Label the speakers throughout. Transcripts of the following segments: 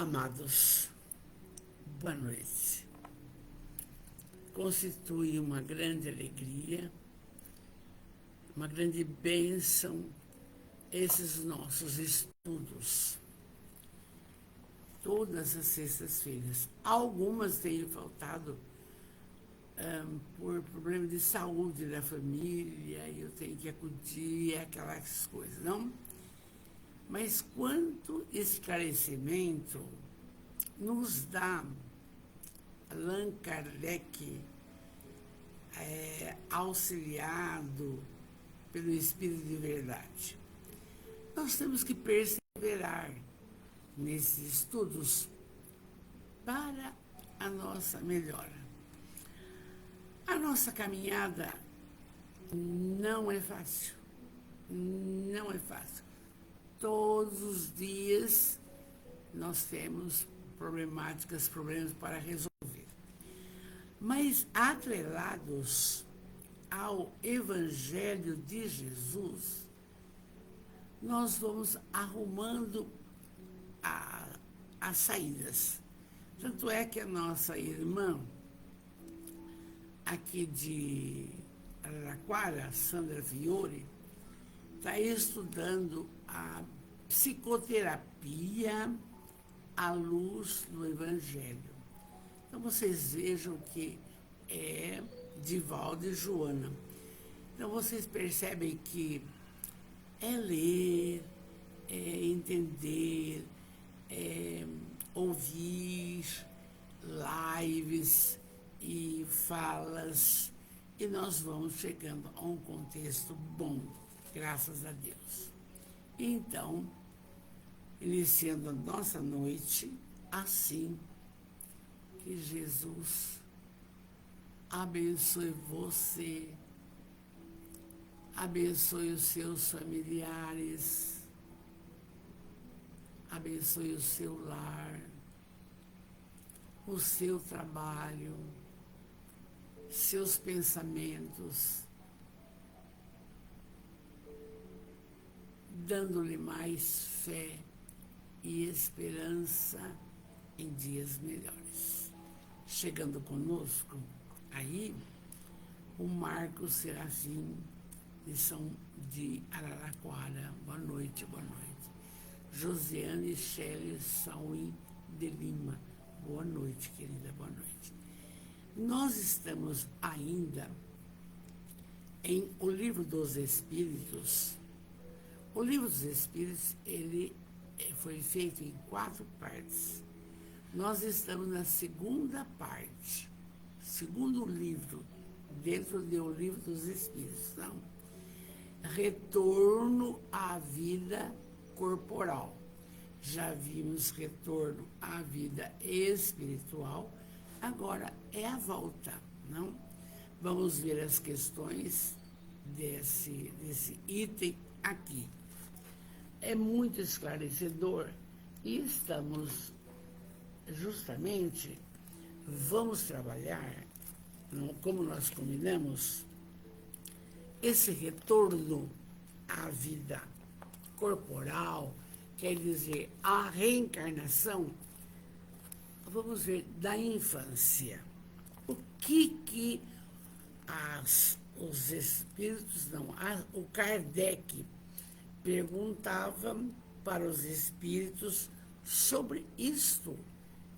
Speaker 1: Amados, boa noite. Constitui uma grande alegria, uma grande bênção esses nossos estudos. Todas as sextas-feiras. Algumas têm faltado por problema de saúde da família, e eu tenho que acudir, aquelas coisas, não? Mas quanto esclarecimento nos dá Allan Kardec, auxiliado pelo Espírito de Verdade. Nós temos que perseverar nesses estudos para a nossa melhora. A nossa caminhada não é fácil. Não é fácil. Todos os dias nós temos problemas para resolver. Mas atrelados ao Evangelho de Jesus, nós vamos arrumando as saídas. Tanto é que a nossa irmã aqui de Araraquara, Sandra Fiore, está estudando a psicoterapia à luz do Evangelho. Então, vocês vejam que é Divaldo e Joana. Então, vocês percebem que é ler, é entender, é ouvir lives e falas, e nós vamos chegando a um contexto bom, graças a Deus. Então, iniciando a nossa noite, assim, que Jesus abençoe você, abençoe os seus familiares, abençoe o seu lar, o seu trabalho, seus pensamentos, dando-lhe mais fé e esperança em dias melhores. Chegando conosco, aí, o Marcos Serafim, de Araraquara. Boa noite, boa noite. Josiane Shelley Sauim de Lima. Boa noite, querida, boa noite. Nós estamos ainda em O Livro dos Espíritos. O Livro dos Espíritos, ele foi feito em 4 partes. Nós estamos na segunda parte, segundo livro, dentro do Livro dos Espíritos. Não? Retorno à vida corporal. Já vimos retorno à vida espiritual, agora é a volta, não? Vamos ver as questões desse item aqui. É muito esclarecedor e estamos justamente, vamos trabalhar, como nós combinamos, esse retorno à vida corporal, quer dizer, a reencarnação, vamos ver, da infância. O que os espíritos, o Kardec perguntava para os espíritos sobre isto,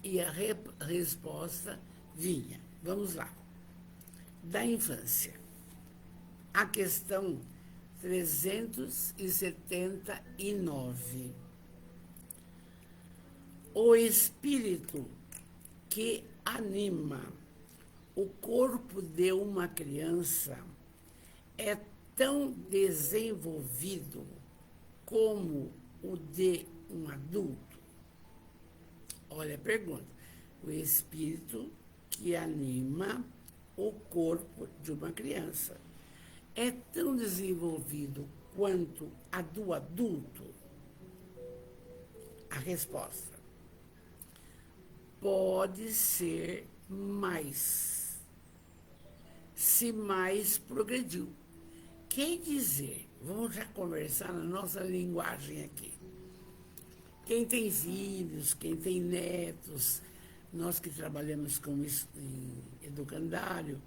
Speaker 1: e a resposta vinha. Vamos lá. Da infância. A questão 379. O espírito que anima o corpo de uma criança é tão desenvolvido como o de um adulto? Olha a pergunta. O espírito que anima o corpo de uma criança é tão desenvolvido quanto a do adulto? A resposta: pode ser mais, se mais progrediu. Quer dizer, vamos já conversar na nossa linguagem aqui. Quem tem filhos, quem tem netos, nós que trabalhamos com isso em educandário,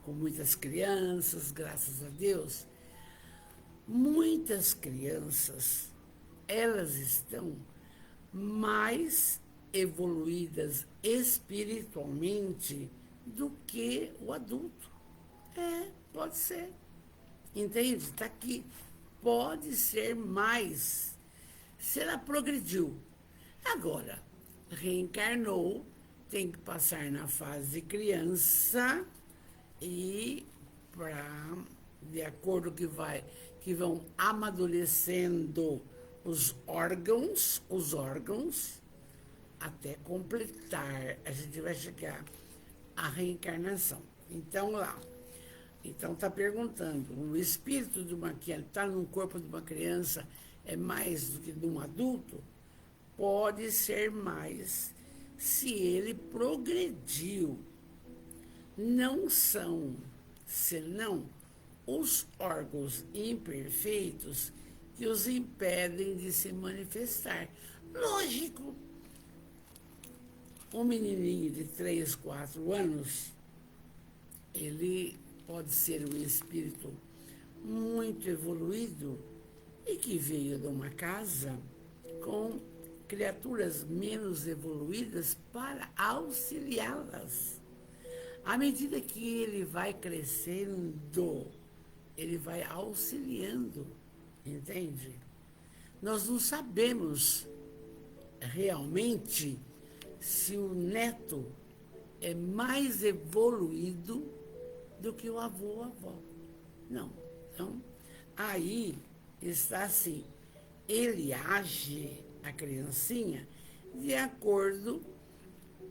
Speaker 1: com muitas crianças, graças a Deus, muitas crianças, elas estão mais evoluídas espiritualmente do que o adulto. Pode ser. Entende? Está aqui. Pode ser mais. Se ela progrediu. Agora, reencarnou, tem que passar na fase de criança e de acordo que vão amadurecendo os órgãos, até completar. A gente vai chegar à reencarnação. Então, lá. Então, está perguntando, o espírito de uma que está no corpo de uma criança é mais do que de um adulto? Pode ser mais se ele progrediu. Não são, senão, os órgãos imperfeitos que os impedem de se manifestar. Lógico, um menininho de 3, 4 anos, ele pode ser um espírito muito evoluído e que veio de uma casa com criaturas menos evoluídas para auxiliá-las. À medida que ele vai crescendo, ele vai auxiliando, entende? Nós não sabemos realmente se o neto é mais evoluído do que o avô ou a avó. Não. Então, aí está assim, ele age, a criancinha, de acordo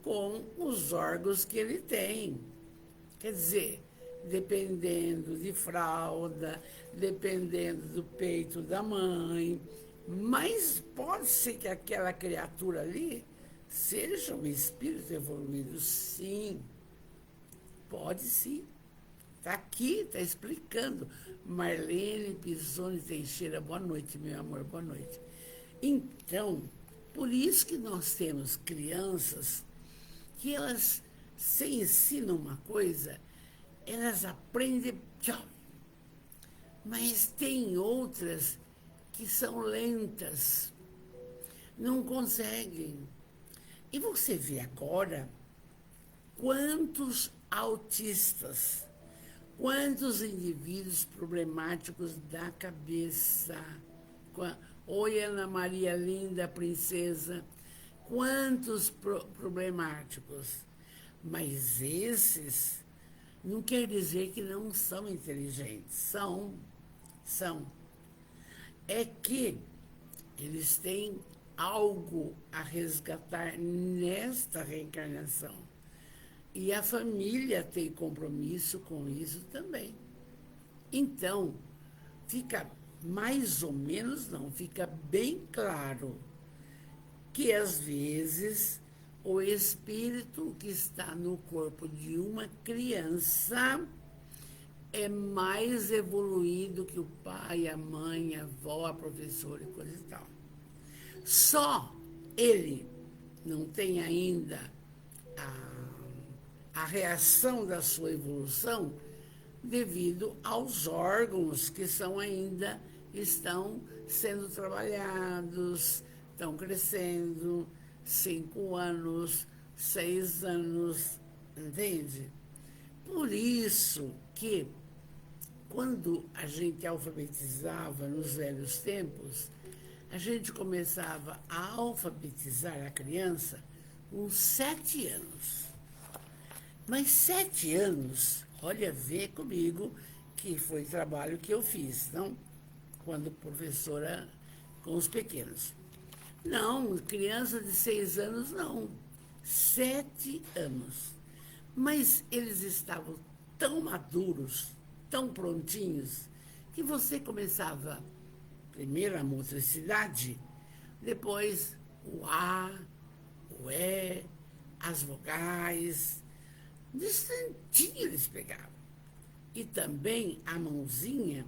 Speaker 1: com os órgãos que ele tem. Quer dizer, dependendo de fralda, dependendo do peito da mãe, mas pode ser que aquela criatura ali seja um espírito evoluído, sim. Pode sim. Está aqui, está explicando. Marlene Pisoni Teixeira, boa noite, meu amor, boa noite. Então, por isso que nós temos crianças que elas se ensinam uma coisa, elas aprendem, tchau. Mas tem outras que são lentas, não conseguem. E você vê agora quantos autistas, quantos indivíduos problemáticos da cabeça. Oi, Ana Maria linda, princesa. Quantos problemáticos. Mas esses não quer dizer que não são inteligentes. São. É que eles têm algo a resgatar nesta reencarnação. E a família tem compromisso com isso também. Então, fica mais ou menos, não, fica bem claro que, às vezes, o espírito que está no corpo de uma criança é mais evoluído que o pai, a mãe, a avó, a professora e coisa e tal. Só ele não tem ainda a reação da sua evolução devido aos órgãos que estão sendo trabalhados, estão crescendo, 5 anos, 6 anos, entende? Por isso que, quando a gente alfabetizava nos velhos tempos, a gente começava a alfabetizar a criança com 7 anos. Mas 7 anos, olha, vê comigo que foi trabalho que eu fiz, não? Quando professora com os pequenos. Não, criança de 6 anos, não. 7 anos. Mas eles estavam tão maduros, tão prontinhos, que você começava primeiro a motricidade, depois o A, o E, as vogais, de instantinho eles pegavam. E também a mãozinha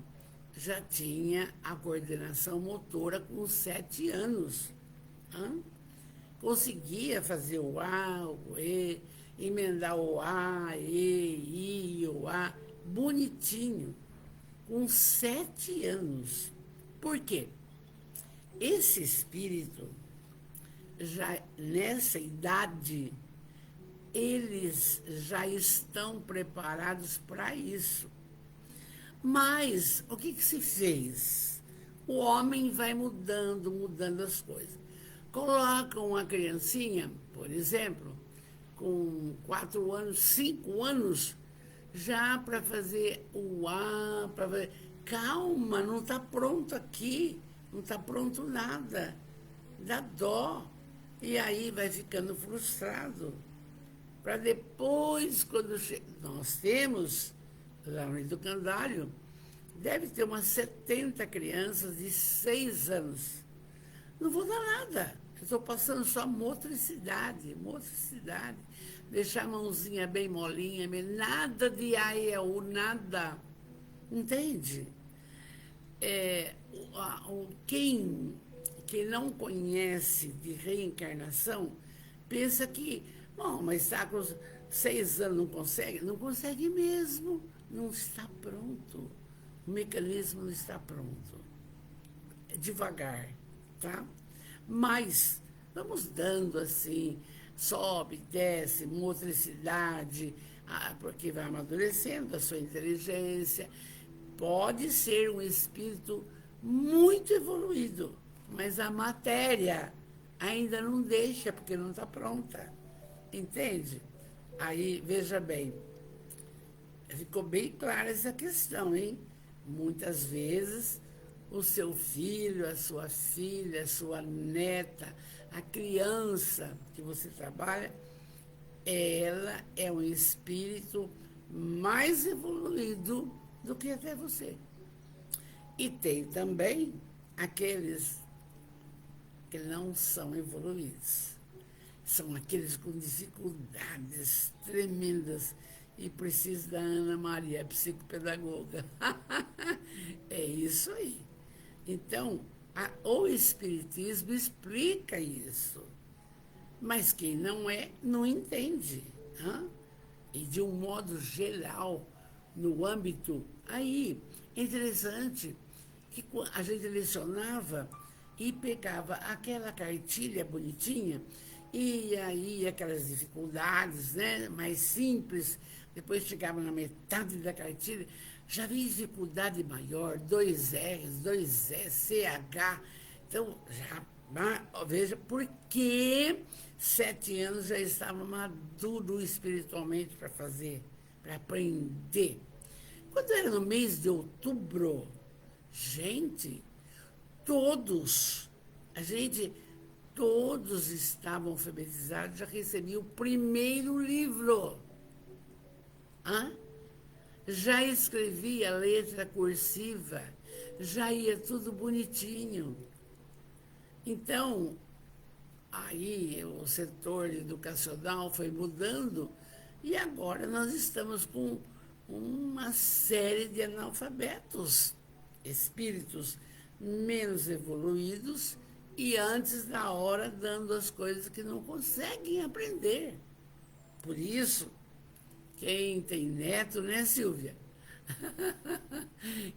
Speaker 1: já tinha a coordenação motora com 7 anos. Hã? Conseguia fazer o A, o E, emendar o A, E, I, o A, bonitinho, com 7 anos. Por quê? Esse espírito, já nessa idade, eles já estão preparados para isso. Mas o que se fez? O homem vai mudando as coisas. Colocam uma criancinha, por exemplo, com 4 anos, 5 anos, já para fazer o A, para fazer. Calma, não está pronto aqui, não está pronto nada. Dá dó. E aí vai ficando frustrado. Para depois, quando nós temos, lá no educandário, deve ter umas 70 crianças de 6 anos. Não vou dar nada. Eu estou passando só motricidade. Deixar a mãozinha bem molinha, nada de AEU, nada. Entende? Quem não conhece de reencarnação pensa que, bom, mas está com 6 anos, não consegue? Não consegue mesmo. Não está pronto. O mecanismo não está pronto. É devagar, tá? Mas vamos dando assim, sobe, desce, motricidade, porque vai amadurecendo a sua inteligência. Pode ser um espírito muito evoluído, mas a matéria ainda não deixa, porque não está pronta. Entende? Aí, veja bem, ficou bem clara essa questão, hein? Muitas vezes, o seu filho, a sua filha, a sua neta, a criança que você trabalha, ela é um espírito mais evoluído do que até você. E tem também aqueles que não são evoluídos. São aqueles com dificuldades tremendas e precisam da Ana Maria, psicopedagoga. É isso aí. Então, o Espiritismo explica isso. Mas quem não é, não entende. Hein? E de um modo geral, no âmbito. Aí, é interessante que a gente lecionava e pegava aquela cartilha bonitinha, e aí aquelas dificuldades, né, mais simples, depois chegava na metade da cartilha, já vem dificuldade maior, 2 R's, 2 S, CH. Então, já veja por que 7 anos já estava maduro espiritualmente para fazer, para aprender. Quando era no mês de outubro, gente, todos estavam alfabetizados, já recebiam o primeiro livro. Hã? Já escrevia a letra cursiva, já ia tudo bonitinho. Então, aí o setor educacional foi mudando e agora nós estamos com uma série de analfabetos, espíritos menos evoluídos e antes da hora dando as coisas que não conseguem aprender. Por isso, quem tem neto, né, Silvia?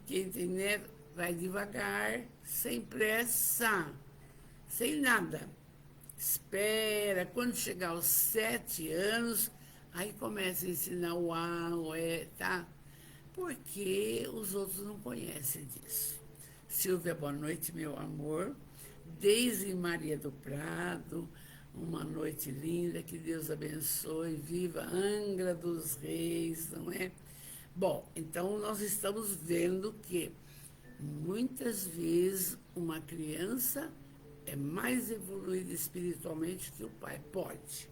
Speaker 1: Quem tem neto vai devagar, sem pressa, sem nada. Espera, quando chegar aos 7 anos, aí começa a ensinar o A, o E, tá? Porque os outros não conhecem disso. Silvia, boa noite, meu amor. Deise Maria do Prado, uma noite linda, que Deus abençoe, viva Angra dos Reis, não é? Bom, então nós estamos vendo que muitas vezes uma criança é mais evoluída espiritualmente que o pai. Pode.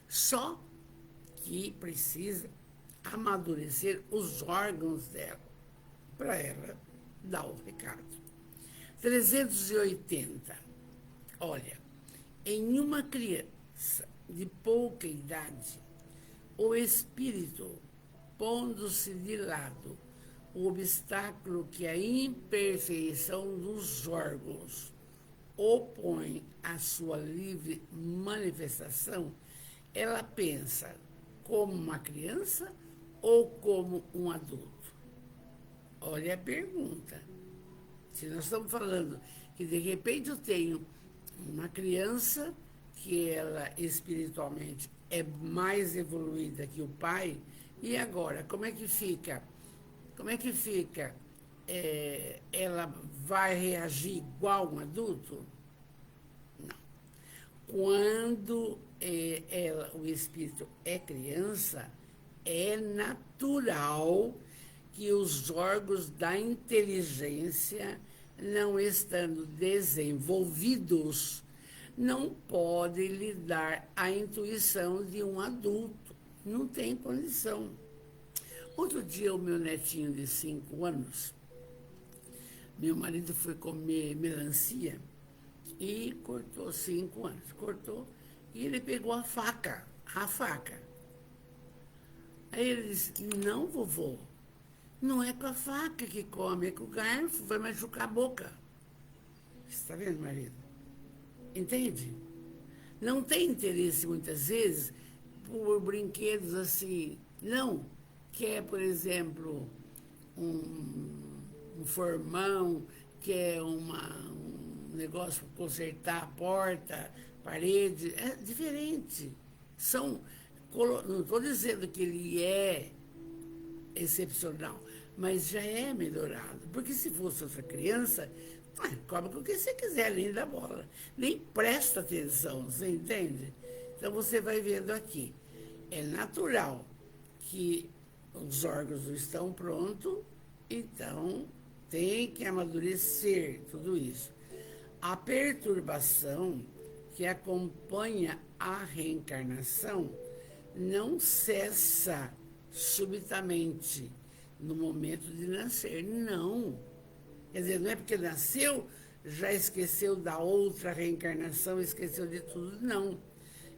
Speaker 1: Só que precisa amadurecer os órgãos dela, para ela dar o recado. 380. Olha, em uma criança de pouca idade, o espírito, pondo-se de lado o obstáculo que é a imperfeição dos órgãos, opõe à sua livre manifestação, ela pensa como uma criança ou como um adulto? Olha a pergunta. Se nós estamos falando que, de repente, eu tenho uma criança que ela espiritualmente é mais evoluída que o pai, e agora, como é que fica? Como é que fica? Ela vai reagir igual um adulto? Não. Quando o espírito é criança, é natural que os órgãos da inteligência, não estando desenvolvidos, não podem lhe dar a intuição de um adulto. Não tem condição. Outro dia, o meu netinho de 5 anos, meu marido foi comer melancia e cortou 5 anos. Cortou e ele pegou a faca. Aí ele disse, não, vovô, não é com a faca que come, é com o garfo, vai machucar a boca. Você está vendo, marido? Entende? Não tem interesse, muitas vezes, por brinquedos assim. Não. Quer, por exemplo, um formão, quer um negócio para consertar a porta, parede. É diferente. Não estou dizendo que ele é excepcional, mas já é melhorado. Porque se fosse outra criança, come com o que você quiser, além da bola. Nem presta atenção, você entende? Então você vai vendo aqui. É natural que os órgãos estão prontos, então tem que amadurecer tudo isso. A perturbação que acompanha a reencarnação não cessa subitamente no momento de nascer, não. Quer dizer, não é porque nasceu, já esqueceu da outra reencarnação, esqueceu de tudo, não.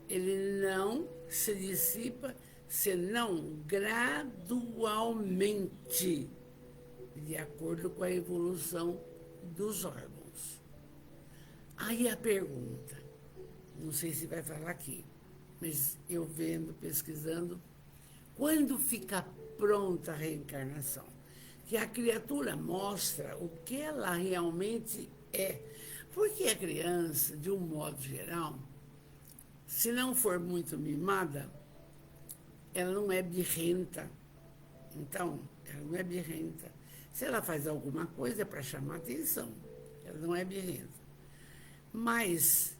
Speaker 1: Ele não se dissipa, senão gradualmente, de acordo com a evolução dos órgãos. Aí a pergunta, não sei se vai falar aqui, mas eu vendo, pesquisando, quando fica pronta a reencarnação? Que a criatura mostra o que ela realmente é. Porque a criança, de um modo geral, se não for muito mimada, ela não é birrenta. Então, ela não é birrenta. Se ela faz alguma coisa é para chamar atenção. Ela não é birrenta. Mas,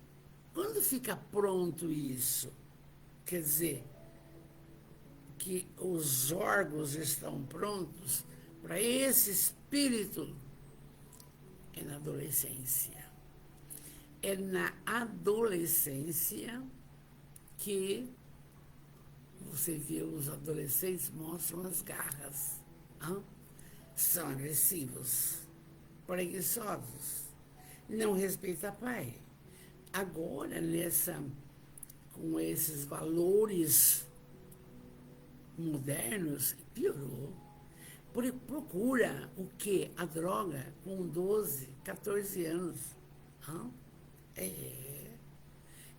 Speaker 1: quando fica pronto isso, quer dizer, que os órgãos estão prontos para esse espírito, é na adolescência. É na adolescência que você vê os adolescentes mostram as garras. Hein? São agressivos, preguiçosos, não respeita pai. Agora, com esses valores modernos, piorou. Procura o quê? A droga com 12, 14 anos.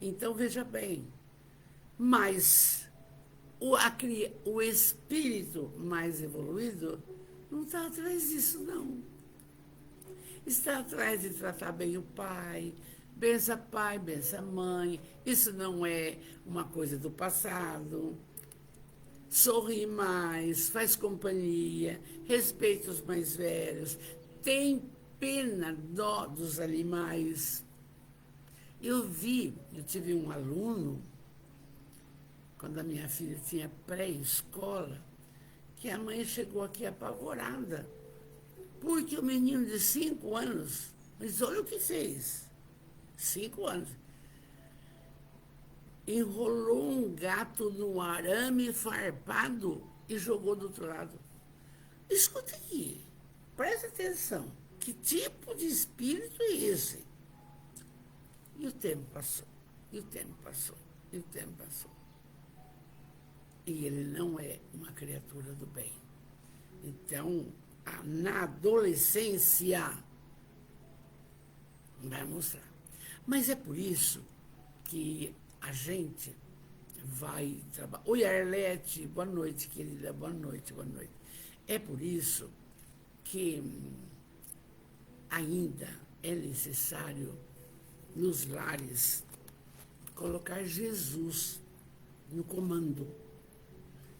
Speaker 1: Então, veja bem, mas o espírito mais evoluído não está atrás disso, não. Está atrás de tratar bem o pai, bença mãe. Isso não é uma coisa do passado. Sorri mais, faz companhia, respeita os mais velhos, tem pena, dó dos animais. Eu tive um aluno, quando a minha filha tinha pré-escola, que a mãe chegou aqui apavorada, porque o menino de 5 anos, mas olha o que fez, 5 anos, enrolou um gato no arame farpado e jogou do outro lado. Escuta aqui, presta atenção, que tipo de espírito é esse? E o tempo passou, e o tempo passou, e o tempo passou. E ele não é uma criatura do bem. Então, na adolescência, vai mostrar. Mas é por isso que a gente vai trabalhar. Oi, Arlete, boa noite, querida, boa noite, boa noite. É por isso que ainda é necessário, nos lares, colocar Jesus no comando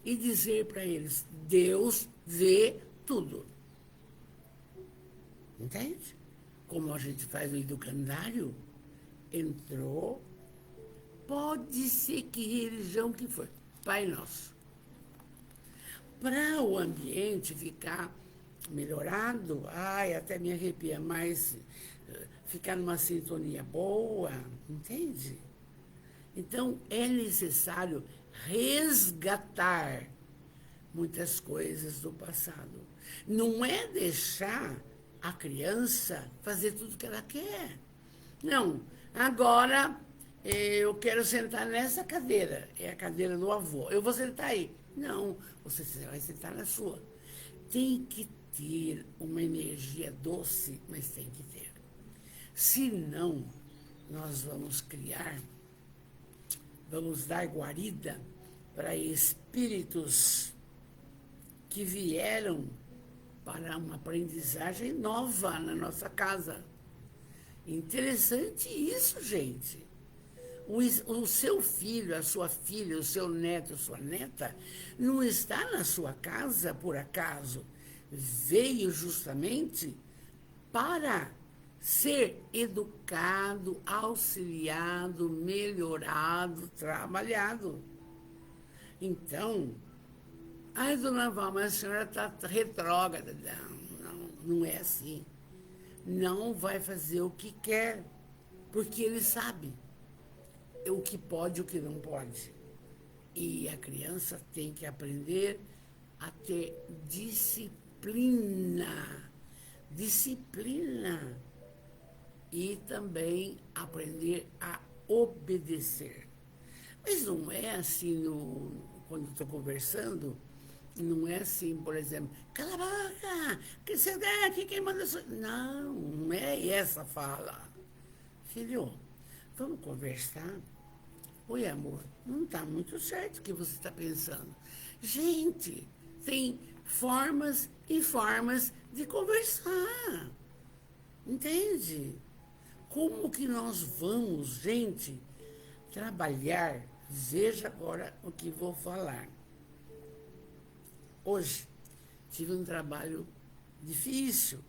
Speaker 1: e dizer para eles: Deus vê tudo. Entende? Como a gente faz no educandário, entrou, pode ser que religião que for, Pai Nosso. Para o ambiente ficar melhorado, ai, até me arrepia, mas ficar numa sintonia boa, entende? Então, é necessário resgatar muitas coisas do passado. Não é deixar a criança fazer tudo que ela quer. Não, agora eu quero sentar nessa cadeira, é a cadeira do avô. Eu vou sentar aí. Não, você vai sentar na sua. Tem que ter uma energia doce, mas tem que ter. Senão, nós vamos dar guarida para espíritos que vieram para uma aprendizagem nova na nossa casa. Interessante isso, gente. O seu filho, a sua filha, o seu neto, a sua neta, não está na sua casa por acaso. Veio justamente para ser educado, auxiliado, melhorado, trabalhado. Então, ai, dona Val, mas a senhora está retrógrada. Não é assim. Não vai fazer o que quer, porque ele sabe o que pode e o que não pode. E a criança tem que aprender a ter disciplina. Disciplina. E também aprender a obedecer. Mas não é assim, quando estou conversando, não é assim, por exemplo, cala a boca, que você quer, que quem manda... Não, não é essa fala. Filho, vamos conversar? Oi, amor, não está muito certo o que você está pensando. Gente, tem formas e formas de conversar. Entende? Como que nós vamos, gente, trabalhar? Veja agora o que vou falar. Hoje, tive um trabalho difícil.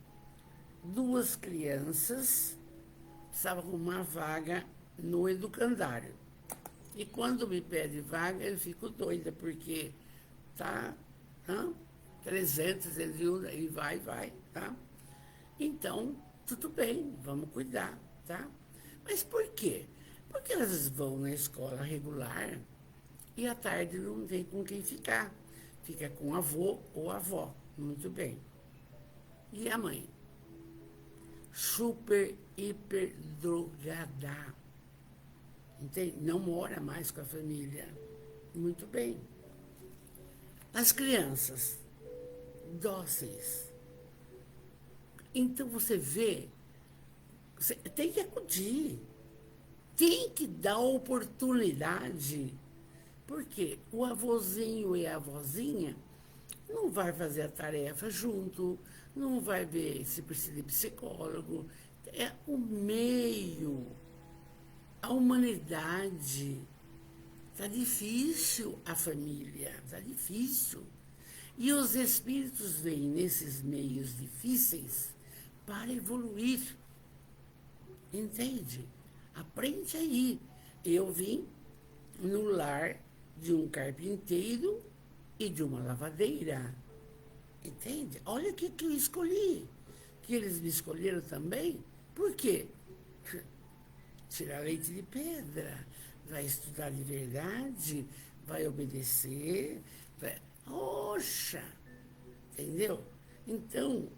Speaker 1: 2 crianças estavam com uma vaga no educandário. E quando me pede vaga, eu fico doida, porque tá 300, e vai, tá? Então, tudo bem, vamos cuidar, tá? Mas por quê? Porque elas vão na escola regular e à tarde não tem com quem ficar. Fica com o avô ou a avó. Muito bem. E a mãe? Super, hiper drogada. Entende? Não mora mais com a família. Muito bem. As crianças, dóceis. Então você vê, você tem que acudir. Tem que dar oportunidade. Porque o avôzinho e a avózinha não vai fazer a tarefa junto, não vai ver se precisa de psicólogo. É o meio, a humanidade. Está difícil a família, está difícil. E os espíritos vêm nesses meios difíceis para evoluir. Entende? Aprende aí. Eu vim no lar de um carpinteiro e de uma lavadeira. Entende? Olha o que eu escolhi. Que eles me escolheram também. Por quê? Tirar leite de pedra. Vai estudar de verdade, vai obedecer. Oxa! Entendeu? Então,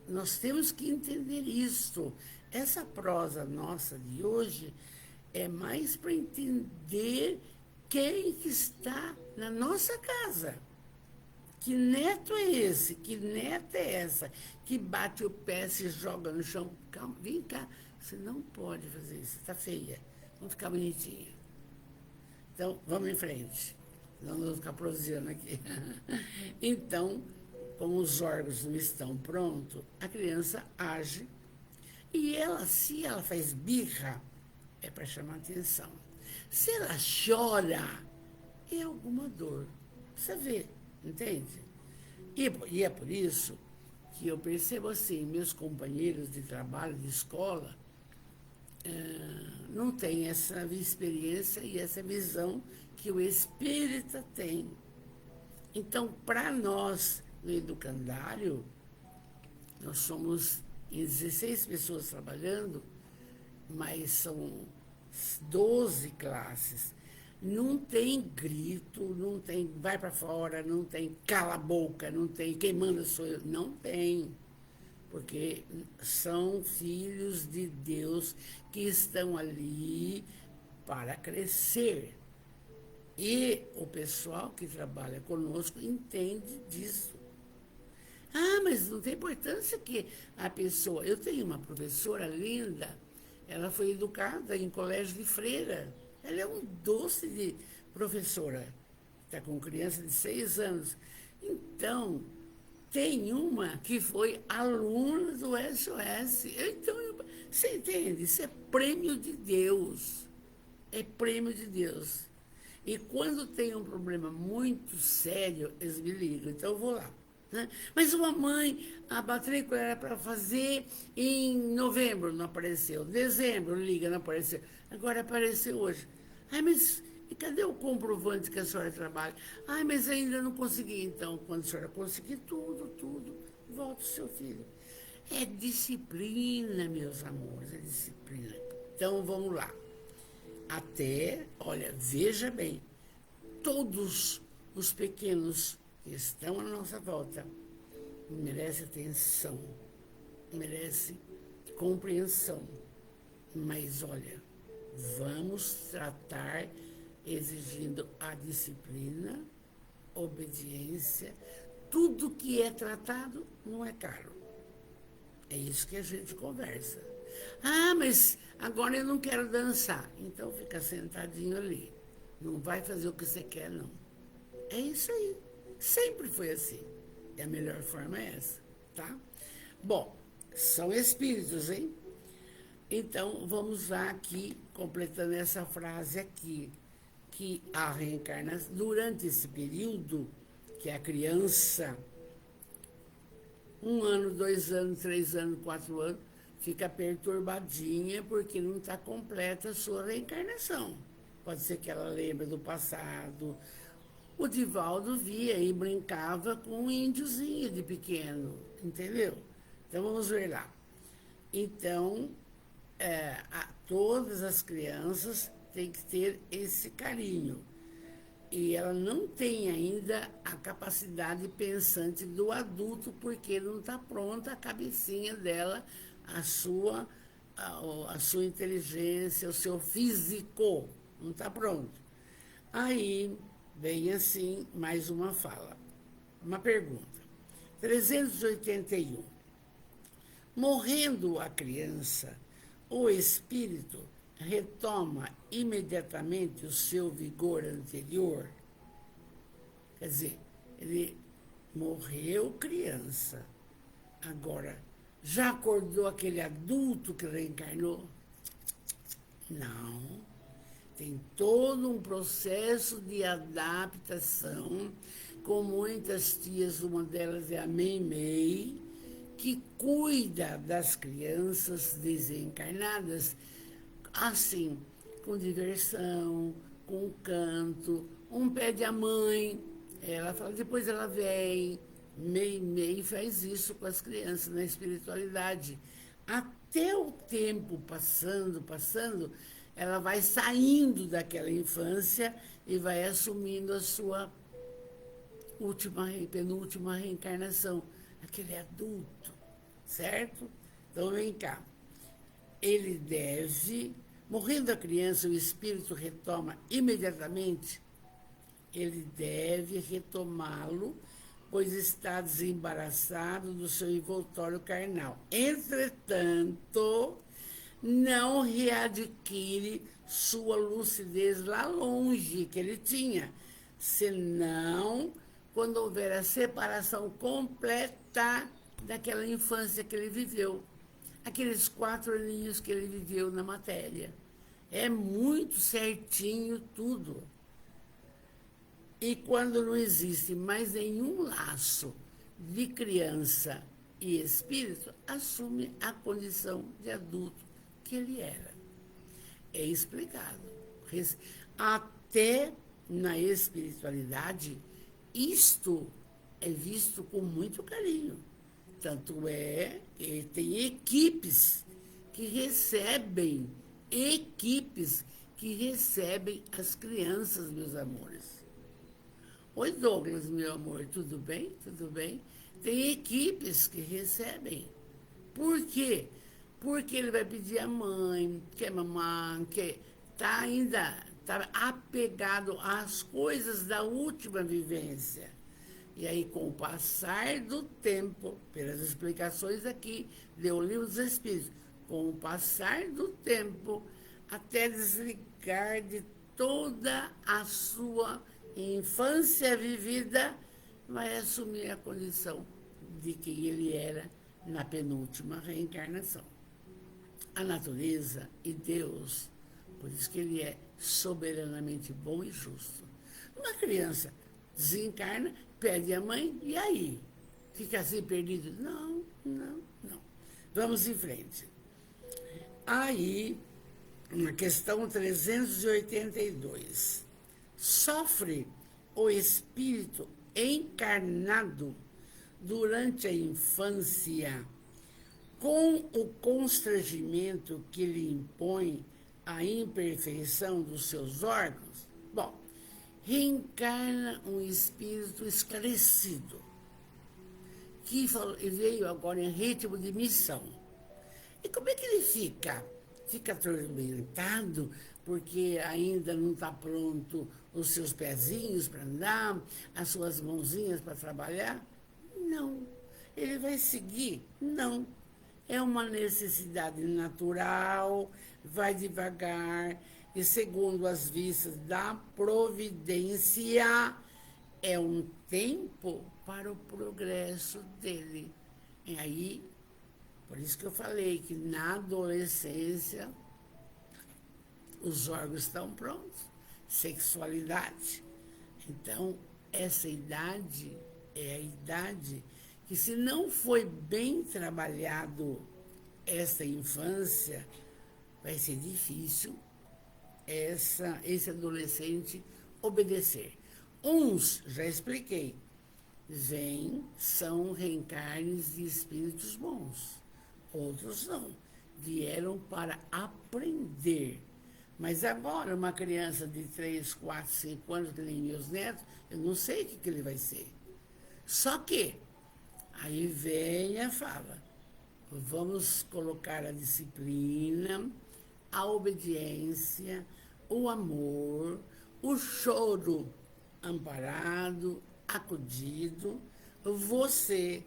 Speaker 1: nós temos que entender isso. Essa prosa nossa de hoje é mais para entender quem que está na nossa casa. Que neto é esse? Que neta é essa? Que bate o pé, se joga no chão. Calma, vem cá. Você não pode fazer isso. Você está feia. Vamos ficar bonitinha. Então, vamos em frente. Não vamos ficar prosseando aqui. Então, como os órgãos não estão prontos, a criança age. E ela, se ela faz birra, é para chamar atenção. Se ela chora, é alguma dor. Você vê, entende? E é por isso que eu percebo assim, meus companheiros de trabalho, de escola, não têm essa experiência e essa visão que o espírita tem. Então, para nós, no educandário, nós somos em 16 pessoas trabalhando, mas são 12 classes. Não tem grito, não tem vai para fora, não tem cala a boca, não tem quem manda sou eu. Não tem. Porque são filhos de Deus que estão ali para crescer. E o pessoal que trabalha conosco entende disso. Ah, mas não tem importância que a pessoa... Eu tenho uma professora linda, ela foi educada em colégio de freira. Ela é um doce de professora. Está com criança de 6 anos. Então, tem uma que foi aluna do SOS. Então, você entende? Isso é prêmio de Deus. É prêmio de Deus. E quando tem um problema muito sério, eles me ligam. Então, eu vou lá. Né? Mas uma mãe, a matrícula era para fazer em novembro, não apareceu. Dezembro, liga, não apareceu. Agora apareceu hoje. Ai, mas e cadê o comprovante que a senhora trabalha? Ai, mas ainda não consegui. Então, quando a senhora conseguir tudo, volta o seu filho. É disciplina, meus amores, é disciplina. Então, vamos lá. Até, olha, veja bem, todos os pequenos que estão à nossa volta merecem atenção, merecem compreensão. Mas, olha, vamos tratar exigindo a disciplina, obediência. Tudo que é tratado não é caro. É isso que a gente conversa. Ah, mas agora eu não quero dançar. Então fica sentadinho ali. Não vai fazer o que você quer, não. É isso aí. Sempre foi assim. E a melhor forma é essa, tá? Bom, são espíritos, hein? Então, vamos lá aqui, completando essa frase aqui, que a reencarnação, durante esse período, que a criança, 1 ano, 2 anos, 3 anos, 4 anos, fica perturbadinha porque não está completa a sua reencarnação. Pode ser que ela lembre do passado. O Divaldo via e brincava com um índiozinho de pequeno, entendeu? Então, vamos ver lá. Então, todas as crianças têm que ter esse carinho. E ela não tem ainda a capacidade pensante do adulto, porque não está pronta a cabecinha dela, a sua inteligência, o seu físico. Não está pronto. Aí vem assim mais uma fala. Uma pergunta. 381. Morrendo a criança, o espírito retoma imediatamente o seu vigor anterior? Quer dizer, ele morreu criança. Agora, já acordou aquele adulto que reencarnou? Não. Tem todo um processo de adaptação, com muitas tias, uma delas é a Meimei, que cuida das crianças desencarnadas, assim, com diversão, com canto. Um pede a mãe, ela fala, depois ela vem. Meimei faz isso com as crianças na espiritualidade. Até o tempo passando, ela vai saindo daquela infância e vai assumindo a sua penúltima reencarnação, aquele adulto, certo? Então, vem cá. Ele deve, morrendo a criança, o espírito retoma imediatamente, ele deve retomá-lo pois está desembaraçado do seu envoltório carnal. Entretanto, não readquire sua lucidez lá longe que ele tinha, senão quando houver a separação completa daquela infância que ele viveu, aqueles 4 aninhos que ele viveu na matéria. É muito certinho tudo. E quando não existe mais nenhum laço de criança e espírito, assume a condição de adulto que ele era. É explicado. Até na espiritualidade, isto é visto com muito carinho. Tanto é que tem equipes que recebem as crianças, meus amores. Oi, Douglas, meu amor, tudo bem? Tudo bem? Tem equipes que recebem. Por quê? Porque ele vai pedir à mãe, quer mamar, quer... Está apegado às coisas da última vivência. E aí, com o passar do tempo, pelas explicações aqui, deu o livro dos Espíritos, com o passar do tempo, até desligar de toda a sua infância vivida, vai assumir a condição de quem ele era na penúltima reencarnação. A natureza e Deus, por isso que ele é soberanamente bom e justo. Uma criança desencarna, perde a mãe, e aí? Fica assim perdido? Não. Vamos em frente. Aí, na questão 382. Sofre o espírito encarnado durante a infância com o constrangimento que lhe impõe a imperfeição dos seus órgãos? Bom, reencarna um espírito esclarecido, que veio agora em ritmo de missão. E como é que ele fica? Fica atormentado porque ainda não está pronto os seus pezinhos para andar, as suas mãozinhas para trabalhar? Não. Ele vai seguir? Não. É uma necessidade natural, vai devagar, e segundo as vistas da providência, é um tempo para o progresso dele. E aí, por isso que eu falei que na adolescência os órgãos estão prontos, sexualidade. Então, essa idade é a idade que, se não foi bem trabalhado essa infância, vai ser difícil esse adolescente obedecer. Uns, já expliquei, são reencarnes de espíritos bons. Outros não. Vieram para aprender. Mas agora, uma criança de 3, 4, 5 anos, que nem meus netos, eu não sei o que ele vai ser. Só que, aí vem a fala, vamos colocar a disciplina, a obediência, o amor, o choro amparado, acudido. Você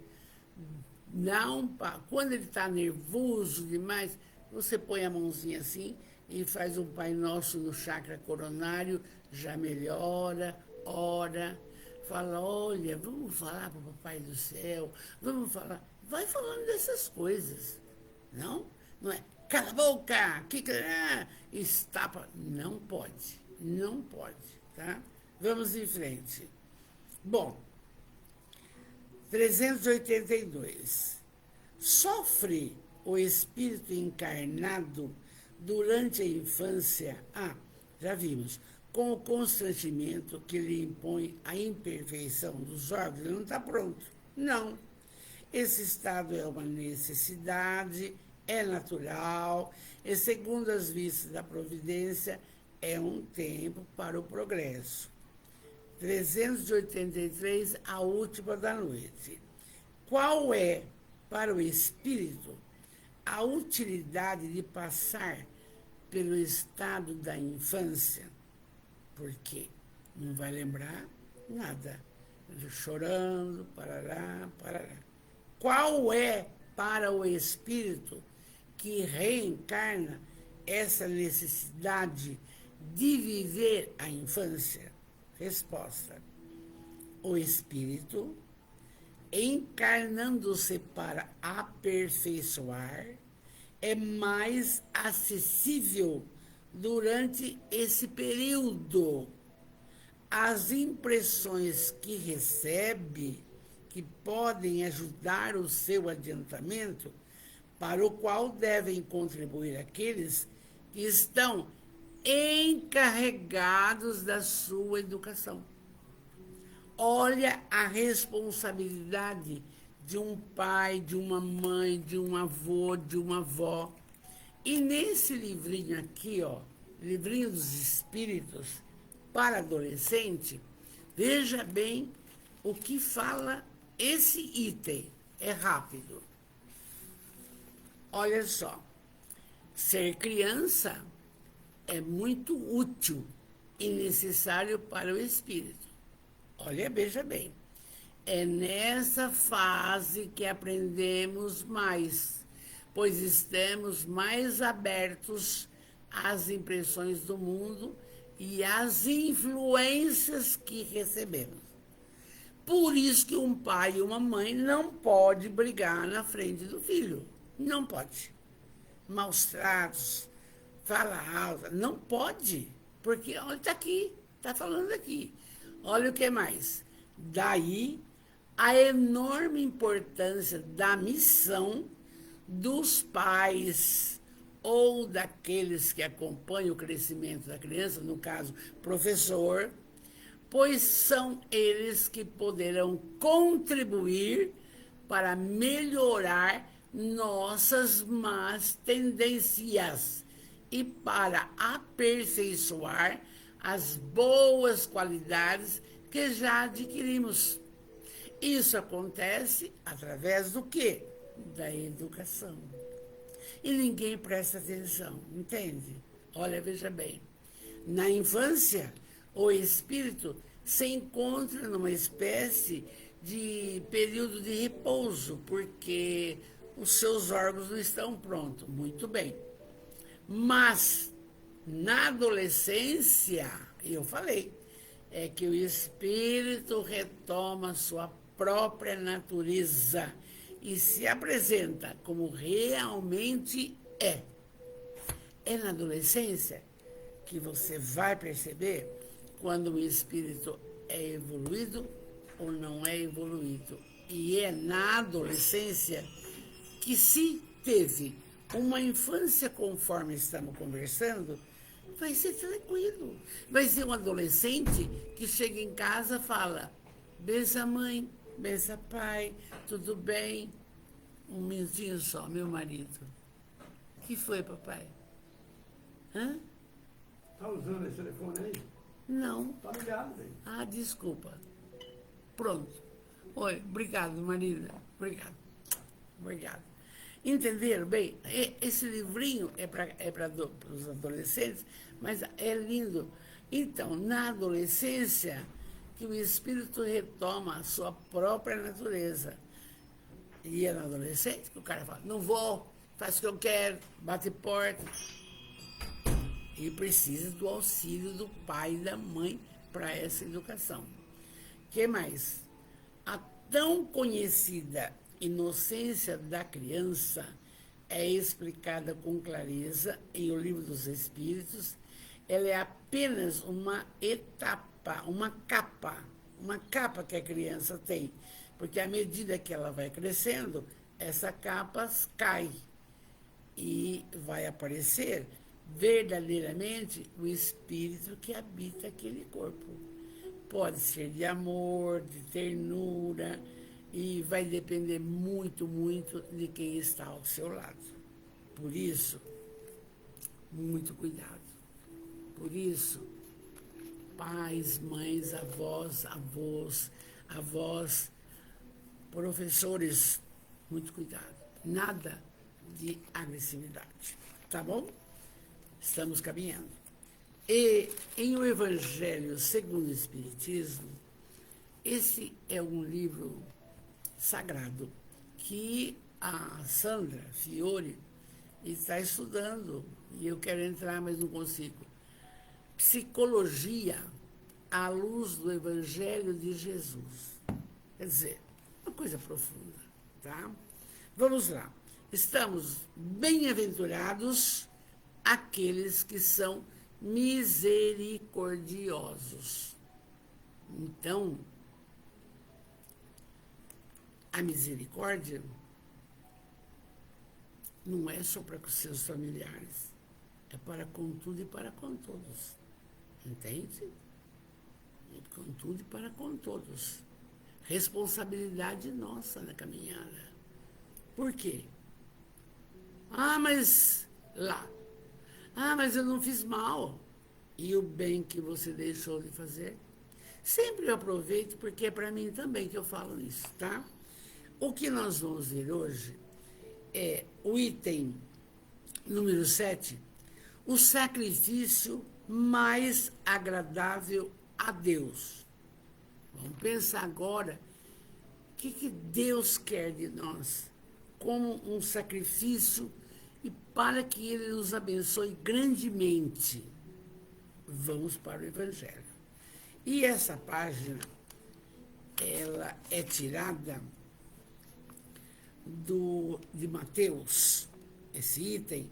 Speaker 1: não... Quando ele está nervoso demais, você põe a mãozinha assim e faz um Pai Nosso no chakra coronário, já melhora, ora, fala, olha, vamos falar para o Papai do Céu, vamos falar, vai falando dessas coisas, não é, cala a boca, estapa, não pode, tá? Vamos em frente. Bom, 382. Sofre o espírito encarnado durante a infância, já vimos, com o constrangimento que lhe impõe a imperfeição dos órgãos, ele não está pronto. Não. Esse estado é uma necessidade, é natural, e segundo as vistas da providência, é um tempo para o progresso. 383, a última da noite. Qual é, para o espírito, a utilidade de passar pelo estado da infância? Porque não vai lembrar nada, chorando, parará, parará. Qual é para o espírito que reencarna essa necessidade de viver a infância? Resposta: o espírito, encarnando-se para aperfeiçoar, é mais acessível durante esse período. As impressões que recebe, que podem ajudar o seu adiantamento, para o qual devem contribuir aqueles que estão encarregados da sua educação. Olha a responsabilidade de um pai, de uma mãe, de um avô, de uma avó. E nesse livrinho aqui, ó, Livrinho dos Espíritos para adolescente, veja bem o que fala esse item. É rápido. Olha só. Ser criança é muito útil e necessário para o espírito. Olha, veja bem. É nessa fase que aprendemos mais, pois estamos mais abertos às impressões do mundo e às influências que recebemos. Por isso que um pai e uma mãe não pode brigar na frente do filho. Não pode. Maus tratos, fala alta, não pode. Porque, olha, está aqui, está falando aqui. Olha o que mais. Daí, a enorme importância da missão dos pais ou daqueles que acompanham o crescimento da criança, no caso, professor, pois são eles que poderão contribuir para melhorar nossas más tendências e para aperfeiçoar as boas qualidades que já adquirimos. Isso acontece através do quê? Da educação. E ninguém presta atenção, entende? Olha, veja bem. Na infância, o espírito se encontra numa espécie de período de repouso, porque os seus órgãos não estão prontos. Muito bem. Mas, na adolescência, eu falei, é que o espírito retoma sua própria natureza e se apresenta como realmente é. É na adolescência que você vai perceber quando o espírito é evoluído ou não é evoluído. E é na adolescência que, se teve uma infância conforme estamos conversando, vai ser tranquilo. Vai ser um adolescente que chega em casa e fala: bença mãe, bença pai, tudo bem? Um minutinho só, meu marido. O que foi, papai? Hã?
Speaker 2: Tá usando esse telefone aí?
Speaker 1: Não.
Speaker 2: Tá ligado, velho.
Speaker 1: Ah, desculpa. Pronto. Oi, obrigado, Marina. Obrigado. Obrigado. Entenderam bem? Esse livrinho é para os adolescentes, mas é lindo. Então, na adolescência, que o espírito retoma a sua própria natureza. E é na adolescência que o cara fala: não vou, faz o que eu quero, bate porta. E precisa do auxílio do pai e da mãe para essa educação. O que mais? A tão conhecida inocência da criança é explicada com clareza em O Livro dos Espíritos. Ela é apenas uma etapa, uma capa que a criança tem, porque à medida que ela vai crescendo, essa capa cai e vai aparecer verdadeiramente o espírito que habita aquele corpo. Pode ser de amor, de ternura, e vai depender muito, muito de quem está ao seu lado. Por isso, muito cuidado. Por isso, pais, mães, avós, professores, muito cuidado. Nada de agressividade. Tá bom? Estamos caminhando. E em O Evangelho segundo o Espiritismo, esse é um livro sagrado que a Sandra Fiore está estudando, e eu quero entrar, mas não consigo. Psicologia à luz do Evangelho de Jesus. Quer dizer, uma coisa profunda, tá? Vamos lá. Estamos bem-aventurados aqueles que são misericordiosos. Então, a misericórdia não é só para os seus familiares, é para com tudo e para com todos. Entende? Com tudo e para com todos. Responsabilidade nossa na caminhada. Por quê? Mas lá. Mas eu não fiz mal. E o bem que você deixou de fazer? Sempre eu aproveito, porque é para mim também que eu falo isso, tá? O que nós vamos ver hoje é o item número 7, o sacrifício mais agradável a Deus. Vamos pensar agora o que Deus quer de nós como um sacrifício e para que Ele nos abençoe grandemente. Vamos para o Evangelho. E essa página, ela é tirada de Mateus, esse item,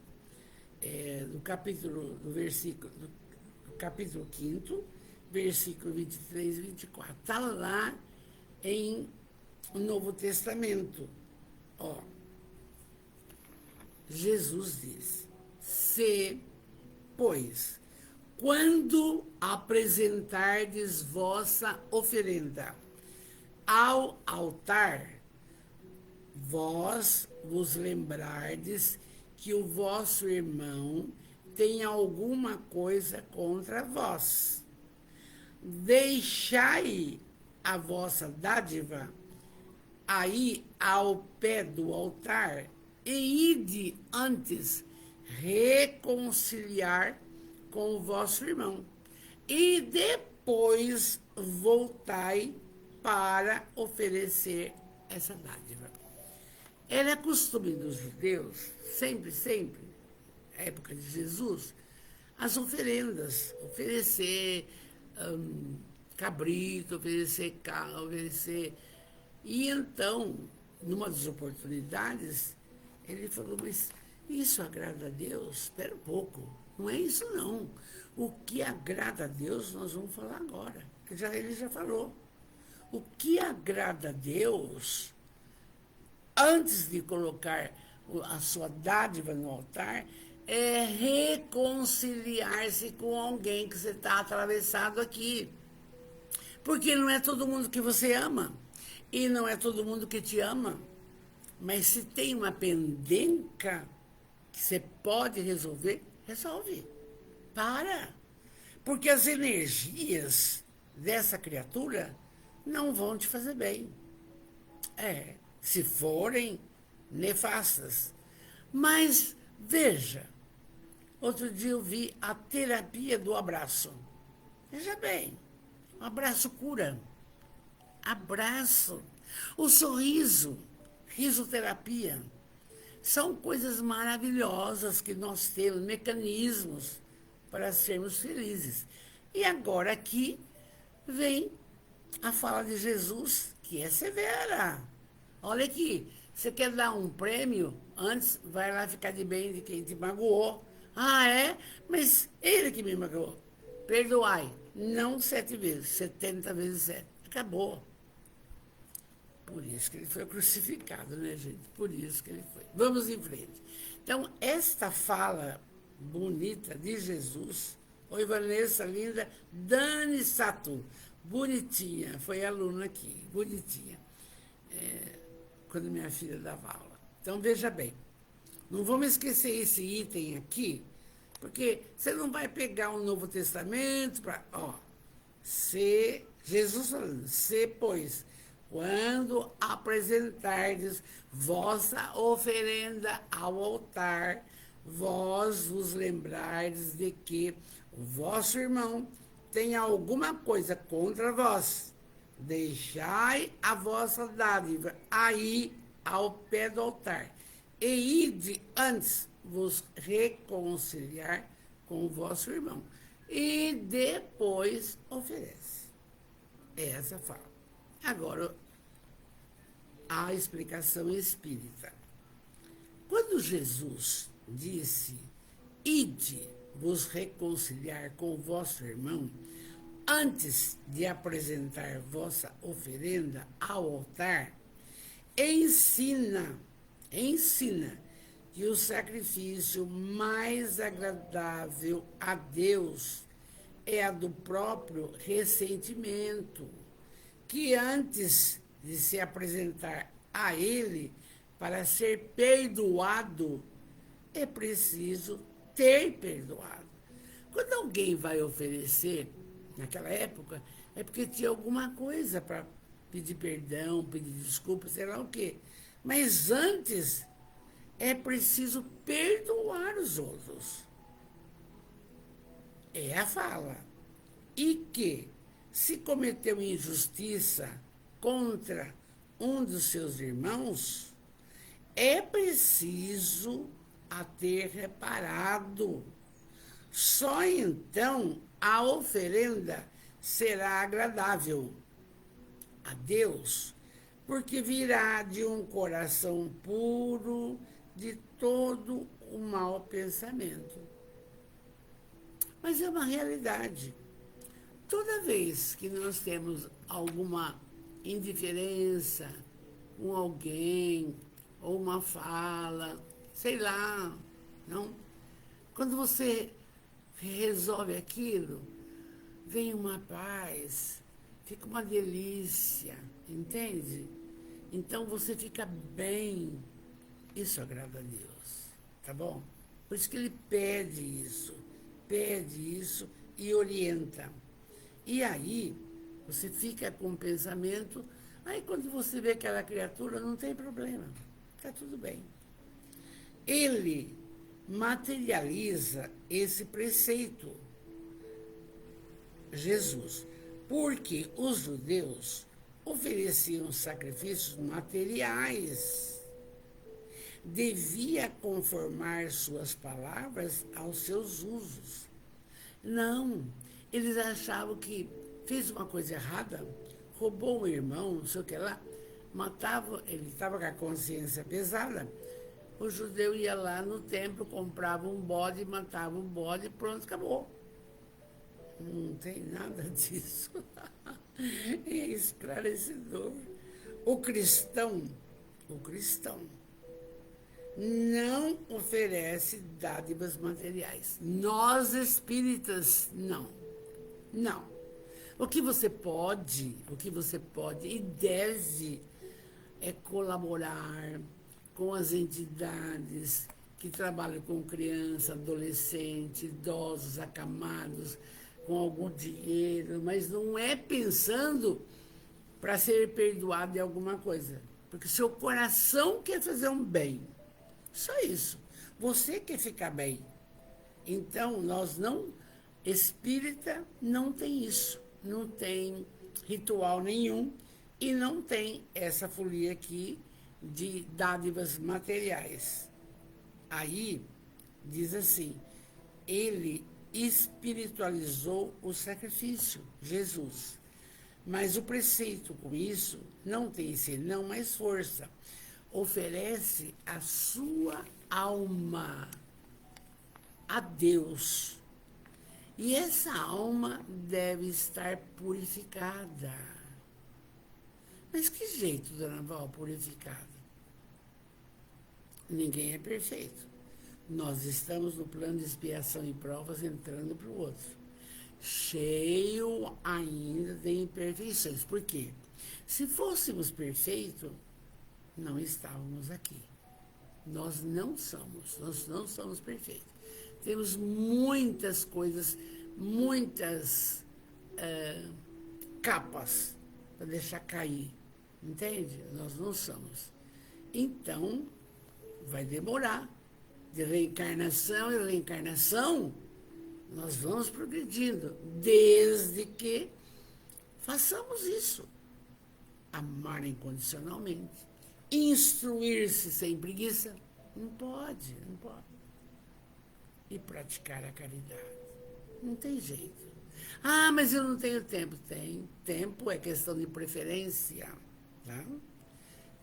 Speaker 1: do capítulo 5, versículo 23 e 24. Está lá em Novo Testamento. Jesus diz: se, pois, quando apresentardes vossa oferenda ao altar, vós vos lembrardes que o vosso irmão tem alguma coisa contra vós. Deixai a vossa dádiva aí ao pé do altar e ide antes reconciliar com o vosso irmão. E depois voltai para oferecer essa dádiva. Era costume dos judeus, sempre, na época de Jesus, as oferendas, oferecer cabrito, oferecer carne, oferecer... E então, numa das oportunidades, ele falou: mas isso agrada a Deus? Espera um pouco, não é isso não. O que agrada a Deus nós vamos falar agora, porque ele já falou. O que agrada a Deus, antes de colocar a sua dádiva no altar, é reconciliar-se com alguém que você está atravessado aqui. Porque não é todo mundo que você ama, e não é todo mundo que te ama. Mas se tem uma pendenca que você pode resolver, resolve. Para. Porque as energias dessa criatura não vão te fazer bem. Se forem nefastas. Mas, veja, outro dia eu vi a terapia do abraço. Veja bem, o abraço cura. Abraço. O sorriso, risoterapia. São coisas maravilhosas que nós temos, mecanismos para sermos felizes. E agora aqui vem a fala de Jesus, que é severa. Olha aqui, você quer dar um prêmio? Antes vai lá ficar de bem de quem te magoou. Mas ele que me magoou. Perdoai, não 7 vezes, 70 vezes 7. Acabou. Por isso que ele foi crucificado, né, gente? Por isso que ele foi. Vamos em frente. Então, esta fala bonita de Jesus, oi, Vanessa, linda, Dani Satu, bonitinha, foi aluna aqui, bonitinha, quando minha filha dava aula. Então, veja bem, não vamos esquecer esse item aqui, porque você não vai pegar o Novo Testamento para... Jesus falando, pois, quando apresentardes vossa oferenda ao altar, vós vos lembrardes de que o vosso irmão tem alguma coisa contra vós. deixai a vossa dádiva aí ao pé do altar, e ide antes vos reconciliar com o vosso irmão, e depois oferece. Essa fala. Agora, a explicação espírita. Quando Jesus disse, ide vos reconciliar com o vosso irmão, antes de apresentar vossa oferenda ao altar, ensina que o sacrifício mais agradável a Deus é a do próprio ressentimento, que antes de se apresentar a Ele para ser perdoado, é preciso ter perdoado. Quando alguém vai oferecer, naquela época, é porque tinha alguma coisa para pedir perdão, pedir desculpa, sei lá o quê. Mas antes, é preciso perdoar os outros. É a fala. E que, se cometeu injustiça contra um dos seus irmãos, é preciso a ter reparado. Só então a oferenda será agradável a Deus, porque virá de um coração puro, de todo o mau pensamento. Mas é uma realidade. Toda vez que nós temos alguma indiferença com alguém, ou uma fala, sei lá, não? Quando você resolve aquilo, vem uma paz, fica uma delícia, entende? Então você fica bem. Isso agrada a Deus, tá bom? Por isso que ele pede isso e orienta. E aí, você fica com o pensamento, aí quando você vê aquela criatura, não tem problema, está tudo bem. Ele materializa esse preceito, Jesus, porque os judeus ofereciam sacrifícios materiais. Devia conformar suas palavras aos seus usos. Não, eles achavam que fez uma coisa errada, roubou um irmão, não sei o que lá, matava, ele estava com a consciência pesada. O judeu ia lá no templo, comprava um bode, matava um bode, pronto, acabou. Não tem nada disso. É esclarecedor. O cristão não oferece dádivas materiais. Nós espíritas, não. Não. O que você pode e deve é colaborar com as entidades que trabalham com criança, adolescente, idosos, acamados, com algum dinheiro, mas não é pensando para ser perdoado de alguma coisa. Porque seu coração quer fazer um bem. Só isso. Você quer ficar bem. Então, nós não... Espírita não tem isso. Não tem ritual nenhum e não tem essa folia aqui de dádivas materiais. Aí, diz assim, ele espiritualizou o sacrifício, Jesus. Mas o preceito com isso não tem senão mais força. Oferece a sua alma a Deus. E essa alma deve estar purificada. Mas que jeito, dona Val, purificada? Ninguém é perfeito. Nós estamos no plano de expiação e provas entrando para o outro. Cheio ainda de imperfeições. Por quê? Se fôssemos perfeitos, não estávamos aqui. Nós não somos perfeitos. Temos muitas coisas, muitas capas para deixar cair, entende? Nós não somos. Então, vai demorar. De reencarnação em reencarnação, nós vamos progredindo, desde que façamos isso. amar incondicionalmente, instruir-se sem preguiça. Não pode, não pode. E praticar a caridade. Não tem jeito. Ah, mas eu não tenho tempo. Tem. Tempo é questão de preferência. Tá?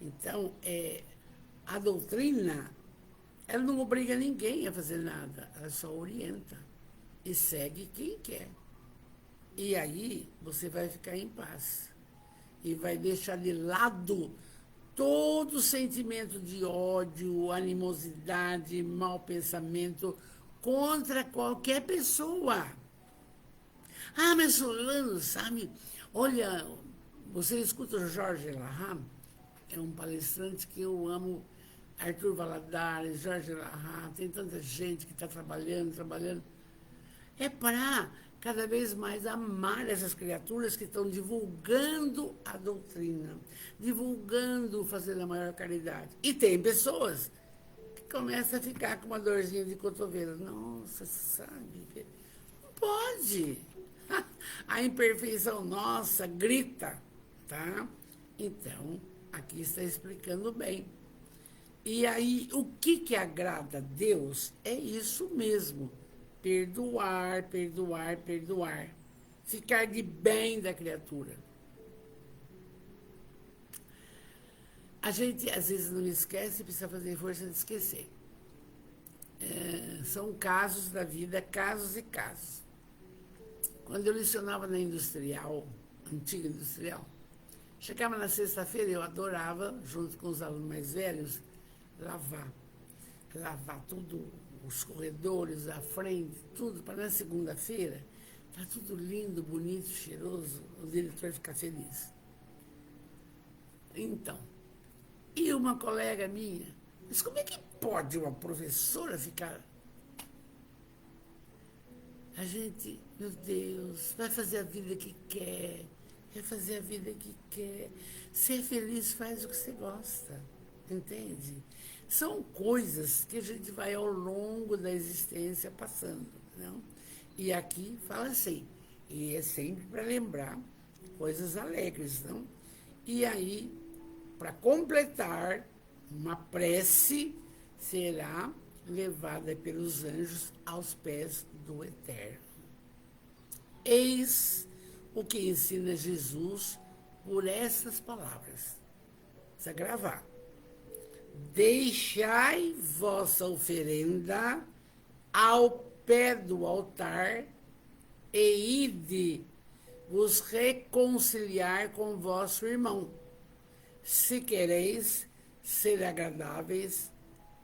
Speaker 1: Então, a doutrina, ela não obriga ninguém a fazer nada. Ela só orienta. E segue quem quer. E aí, você vai ficar em paz. E vai deixar de lado todo sentimento de ódio, animosidade, mau pensamento contra qualquer pessoa. Ah, mas fulano, sabe? Olha, você escuta o Jorge Laham? É um palestrante que eu amo. Arthur Valadares, Jorge Laham, tem tanta gente que está trabalhando. É para cada vez mais amar essas criaturas que estão divulgando a doutrina, divulgando, fazendo a maior caridade. E tem pessoas que começam a ficar com uma dorzinha de cotovelo. Nossa, sabe? Não pode. A imperfeição nossa grita, tá? Então, aqui está explicando bem. E aí, o que agrada a Deus é isso mesmo. Perdoar, perdoar, perdoar. Ficar de bem da criatura. A gente, às vezes, não esquece e precisa fazer força de esquecer. São casos da vida, casos e casos. Quando eu lecionava na industrial, antiga industrial, chegava na sexta-feira, eu adorava, junto com os alunos mais velhos, lavar tudo, os corredores, a frente, tudo, para na segunda-feira, tá tudo lindo, bonito, cheiroso, o diretor ficar feliz. Então, e uma colega minha, mas como é que pode uma professora ficar... A gente, meu Deus, vai fazer a vida que quer, vai fazer a vida que quer. Ser feliz, faz o que você gosta, entende? São coisas que a gente vai ao longo da existência passando, não? E aqui fala assim, e é sempre para lembrar coisas alegres, não? E aí, para completar, uma prece será levada pelos anjos aos pés do Eterno. Eis o que ensina Jesus por essas palavras. Precisa gravar. Deixai vossa oferenda ao pé do altar e ide vos reconciliar com vosso irmão, se quereis ser agradáveis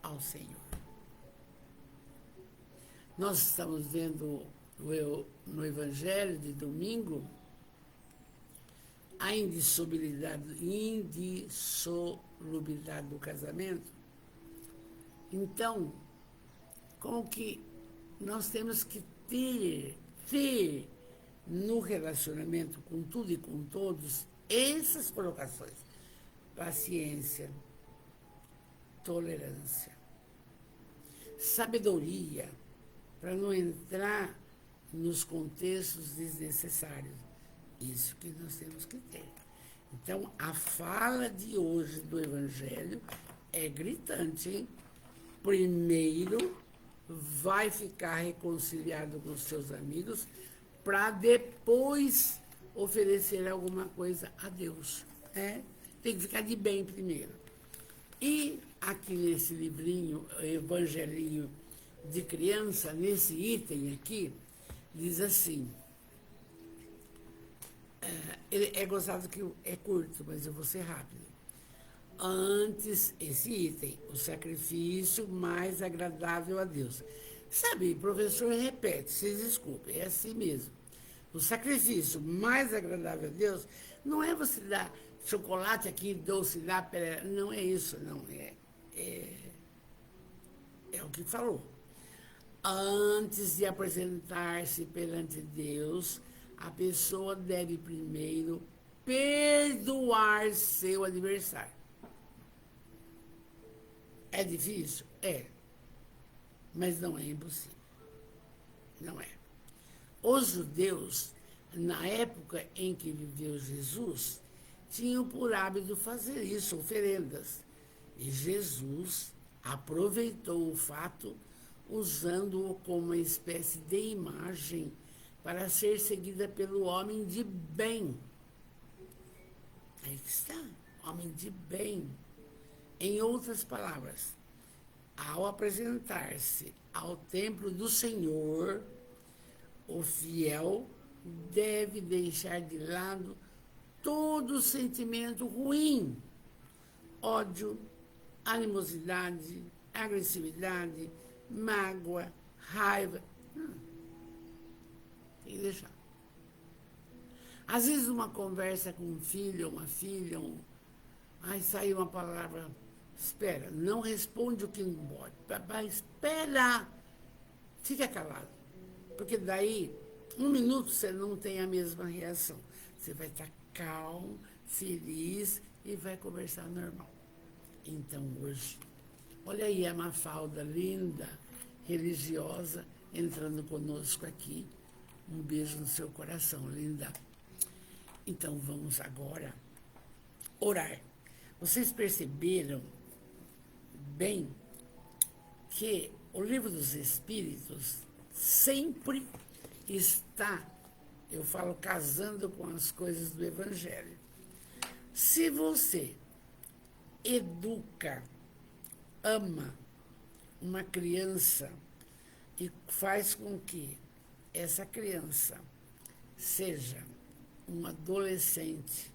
Speaker 1: ao Senhor. Nós estamos vendo no Evangelho de domingo a indissolubilidade do casamento. Então, como que nós temos que ter no relacionamento com tudo e com todos essas colocações: paciência, tolerância, sabedoria, para não entrar nos contextos desnecessários. Isso que nós temos que ter. Então, a fala de hoje do Evangelho é gritante, hein? Primeiro, vai ficar reconciliado com os seus amigos para depois oferecer alguma coisa a Deus. Tem que ficar de bem primeiro. E aqui nesse livrinho, Evangelinho de Criança, nesse item aqui, diz assim, é gozado que é curto, mas eu vou ser rápido. Antes, esse item, o sacrifício mais agradável a Deus. Sabe, professor repete, vocês desculpem, é assim mesmo. O sacrifício mais agradável a Deus não é você dar chocolate aqui, doce lá, não é isso, não. É o que falou. Antes de apresentar-se perante Deus, a pessoa deve primeiro perdoar seu adversário. É difícil? É. Mas não é impossível. Não é. Os judeus, na época em que viveu Jesus, tinham por hábito fazer isso, oferendas. E Jesus aproveitou o fato, usando-o como uma espécie de imagem para ser seguida pelo homem de bem. Aí que está, homem de bem. Em outras palavras, ao apresentar-se ao templo do Senhor, o fiel deve deixar de lado todo sentimento ruim, ódio, animosidade, agressividade, mágoa, raiva. Tem que deixar. Às vezes, uma conversa com um filho, uma filha, aí sai uma palavra, espera, não responde o que não pode. Papai, espera, fica calado. Porque daí, 1 minuto, você não tem a mesma reação. Você vai estar calmo, feliz e vai conversar normal. Então, hoje, olha aí a Mafalda, linda, religiosa, entrando conosco aqui. Um beijo no seu coração, linda. Então, vamos agora orar. Vocês perceberam bem que o Livro dos Espíritos sempre está, eu falo, casando com as coisas do Evangelho. Se você educa, ama uma criança e faz com que essa criança seja um adolescente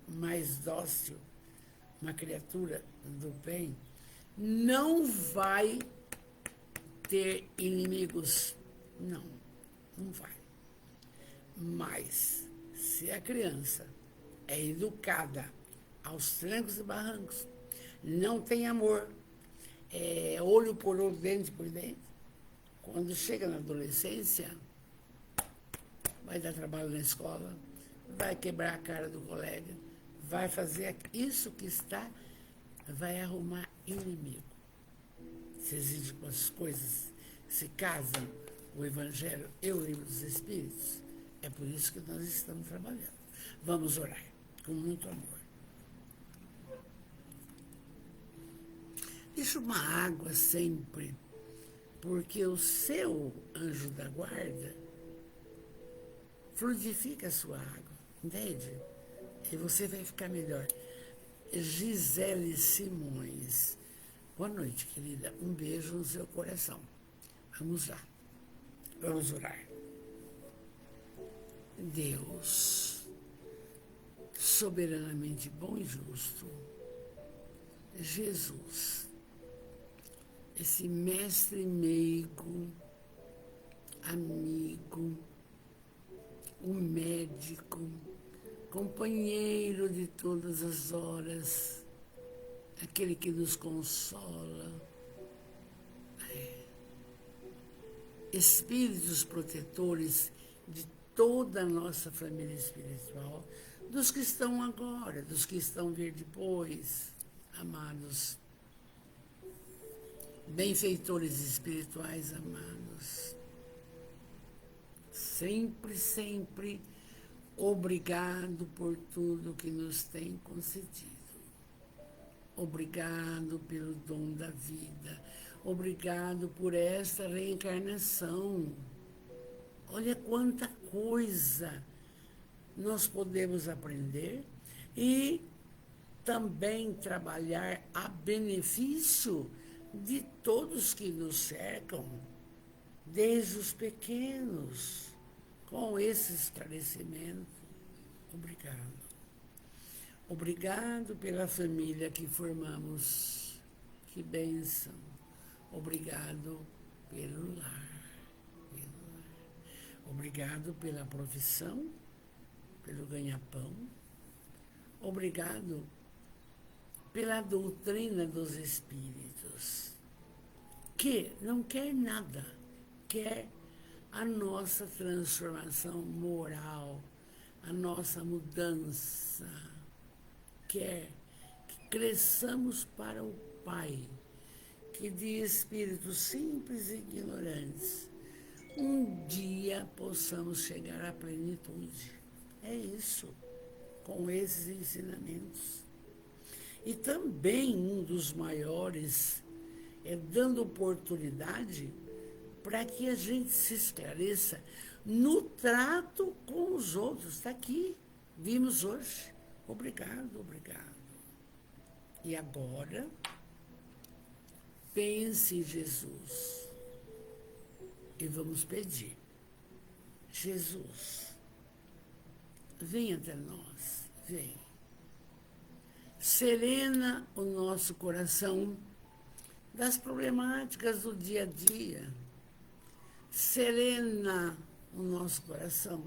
Speaker 1: mais dócil, uma criatura do bem, não vai ter inimigos. Não, não vai. Mas, se a criança é educada aos trancos e barrancos, não tem amor, é olho por olho, dente por dente, quando chega na adolescência, vai dar trabalho na escola, vai quebrar a cara do colega, vai fazer isso que está, vai arrumar inimigo. Se exige com as coisas, se casam o Evangelho e o Livro dos Espíritos, é por isso que nós estamos trabalhando. Vamos orar com muito amor. Deixa uma água sempre, porque o seu anjo da guarda fluidifica a sua água, entende? E você vai ficar melhor. Gisele Simões. Boa noite, querida. Um beijo no seu coração. Vamos lá. Vamos orar. Deus, soberanamente bom e justo, Jesus, esse mestre meigo, amigo, o médico, companheiro de todas as horas, aquele que nos consola, espíritos protetores de toda a nossa família espiritual, dos que estão agora, dos que estão vir depois, amados, benfeitores espirituais amados, sempre, sempre obrigado por tudo que nos tem concedido. Obrigado pelo dom da vida. Obrigado por esta reencarnação. Olha quanta coisa nós podemos aprender e também trabalhar a benefício de todos que nos cercam, desde os pequenos, com esse esclarecimento. Obrigado. Obrigado pela família que formamos. Que bênção. Obrigado pelo lar. Obrigado pela profissão, pelo ganha-pão. Obrigado pela doutrina dos espíritos, que não quer nada, quer a nossa transformação moral, a nossa mudança, quer que cresçamos para o Pai, que de espíritos simples e ignorantes, um dia possamos chegar à plenitude. É isso. com esses ensinamentos. E também um dos maiores é dando oportunidade para que a gente se esclareça no trato com os outros. Está aqui, vimos hoje. Obrigado, obrigado. E agora, pense em Jesus. E vamos pedir. Jesus, vem até nós, vem. Serena o nosso coração das problemáticas do dia a dia. Serena o nosso coração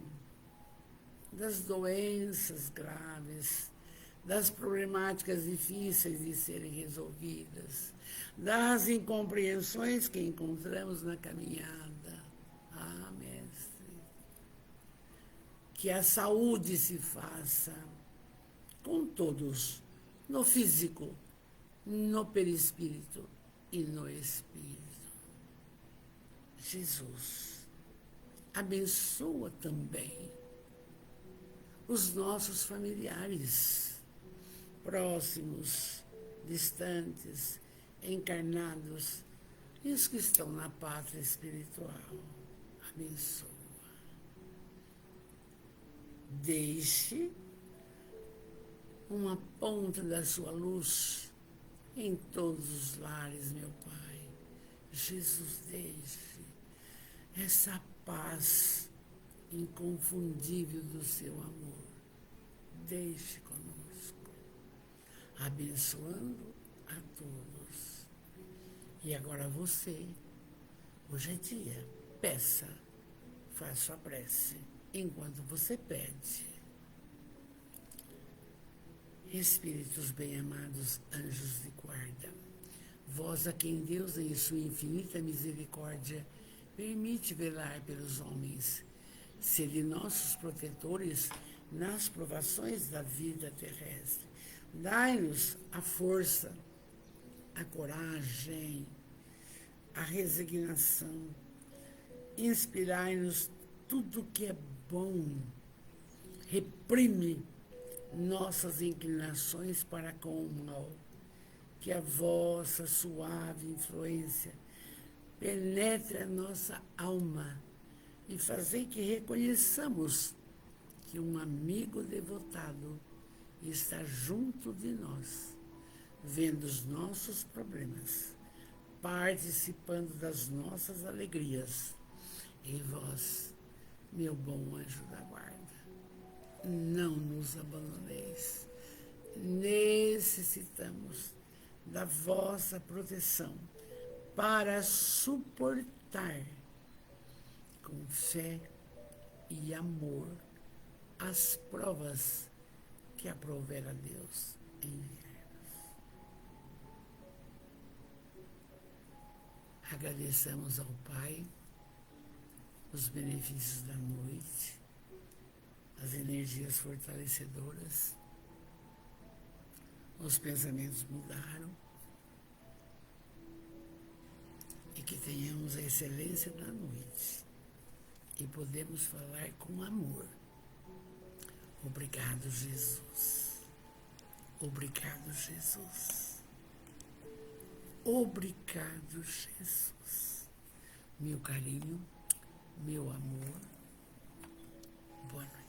Speaker 1: das doenças graves, das problemáticas difíceis de serem resolvidas, das incompreensões que encontramos na caminhada. Ah, Mestre, que a saúde se faça com todos, no físico, no perispírito e no espírito. Jesus, abençoa também os nossos familiares, próximos, distantes, encarnados, e os que estão na pátria espiritual. Abençoa. Deixe uma ponta da sua luz em todos os lares, meu Pai. Jesus, deixe essa paz inconfundível do seu amor. Deixe conosco, abençoando a todos. E agora você, hoje é dia, peça, faça sua prece. Enquanto você pede, Espíritos bem-amados, anjos de guarda, vós a quem Deus em sua infinita misericórdia permite velar pelos homens, sede nossos protetores nas provações da vida terrestre. Dai-nos a força, a coragem, a resignação. Inspirai-nos tudo que é bom. Reprime nossas inclinações para com o mal. Que a vossa suave influência penetre a nossa alma e fazei que reconheçamos que um amigo devotado está junto de nós, vendo os nossos problemas, participando das nossas alegrias. E vós, meu bom anjo da guarda, não nos abandoneis. Necessitamos da vossa proteção para suportar com fé e amor as provas que aprouver a Deus enviar-nos. Agradeçamos ao Pai os benefícios da noite, as energias fortalecedoras, os pensamentos mudaram e que tenhamos a excelência da noite e podemos falar com amor. Obrigado, Jesus. Obrigado, Jesus. Obrigado, Jesus. Meu carinho, meu amor, boa noite.